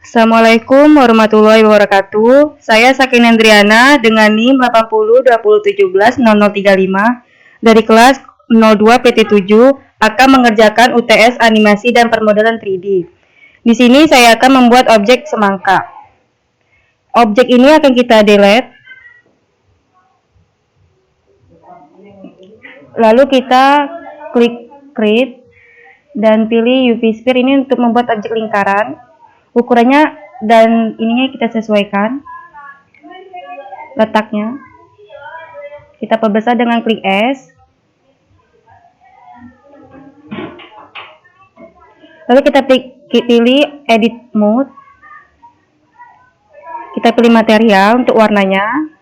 Assalamualaikum warahmatullahi wabarakatuh. Saya Sakin Andriana dengan NIM 8020170035 dari kelas 02 PT7 akan mengerjakan UTS animasi dan permodelan 3D. Di sini saya akan membuat objek semangka. Objek ini akan kita delete. Lalu kita klik create dan pilih UV sphere ini untuk membuat objek lingkaran. Ukurannya dan ininya kita sesuaikan letaknya. Kita perbesar dengan klik S. Lalu kita pilih edit mode. Kita pilih material untuk warnanya.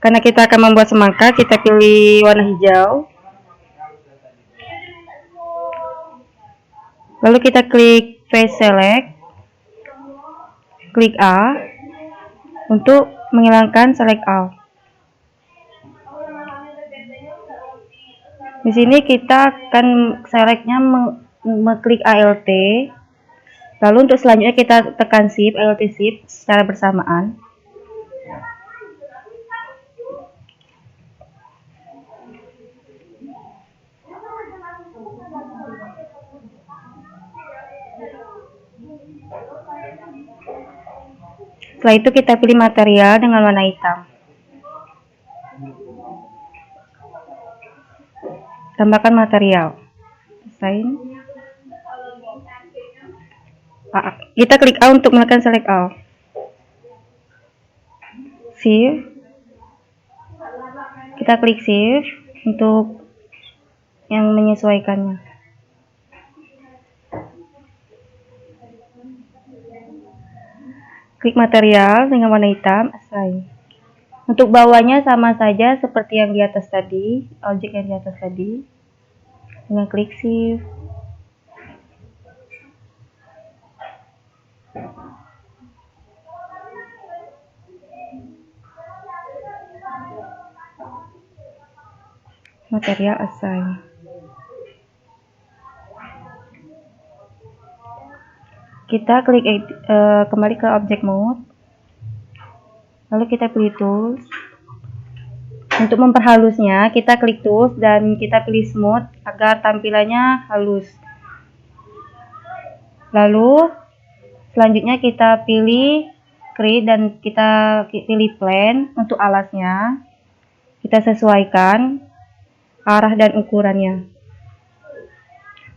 Karena kita akan membuat semangka, kita pilih warna hijau. Lalu kita klik face select. Klik A untuk menghilangkan select all. Di sini kita akan selectnya mengklik ALT. Lalu untuk selanjutnya kita tekan Shift, ALT Shift secara bersamaan. Setelah itu kita pilih material dengan warna hitam. Tambahkan material. Kita klik A untuk menekan select all. Shift. Kita klik Shift untuk yang menyesuaikannya. Klik material dengan warna hitam, assign. Untuk bawahnya sama saja seperti yang di atas tadi, objek yang di atas tadi. Dengan klik Shift. Material assign. Kita klik kembali ke object mode. Lalu kita pilih tools. Untuk memperhalusnya, kita klik tools dan kita pilih smooth agar tampilannya halus. Lalu selanjutnya kita pilih create dan kita pilih plane untuk alasnya. Kita sesuaikan arah dan ukurannya.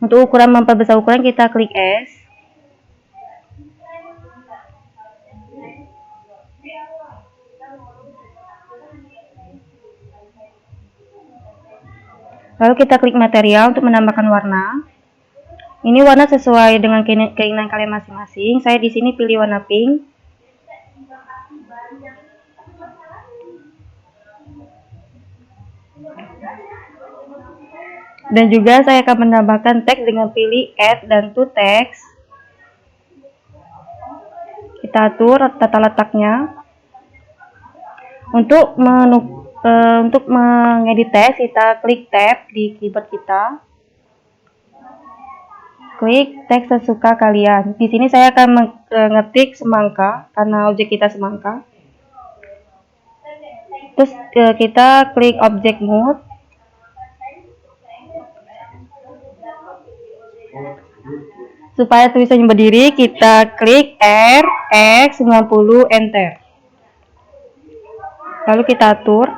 Untuk ukuran memperbesar ukuran kita klik S. Lalu kita klik material untuk menambahkan warna. Ini warna sesuai dengan keinginan kalian masing-masing. Saya di sini pilih warna pink. Dan juga saya akan menambahkan teks dengan pilih add dan to text. Kita atur tata letaknya. Untuk mengedit teks, kita klik tab di keyboard kita. Klik teks sesuka kalian. Di sini saya akan mengetik semangka karena objek kita semangka. Terus kita klik object mode. Supaya tulisannya berdiri, kita klik R, X, 90, Enter. Lalu kita atur.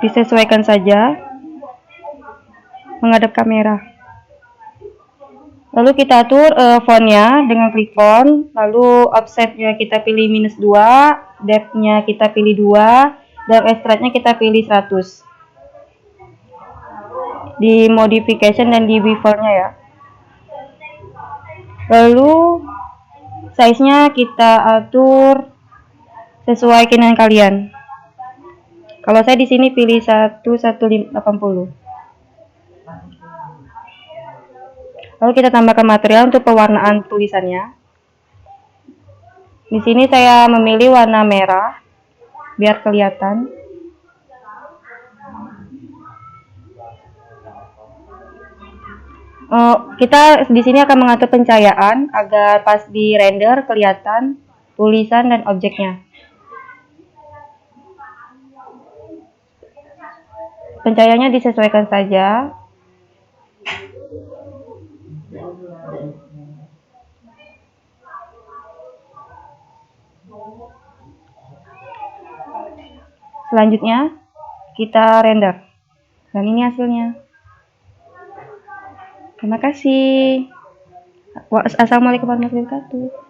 Disesuaikan saja. Menghadap kamera. Lalu kita atur fontnya dengan klik font. Lalu offsetnya kita pilih -2. Depth-nya kita pilih 2. Dan extract-nya kita pilih 100. Di modification dan di before-nya ya. Lalu size-nya kita atur sesuai keinginan kalian. Kalau saya di sini pilih 1180. Lalu kita tambahkan material untuk pewarnaan tulisannya. Di sini saya memilih warna merah biar kelihatan. Kita di sini akan mengatur pencahayaan agar pas di render kelihatan tulisan dan objeknya. Pencahayaannya disesuaikan saja. Selanjutnya kita render. Dan ini hasilnya. Terima kasih. Assalamualaikum warahmatullahi wabarakatuh.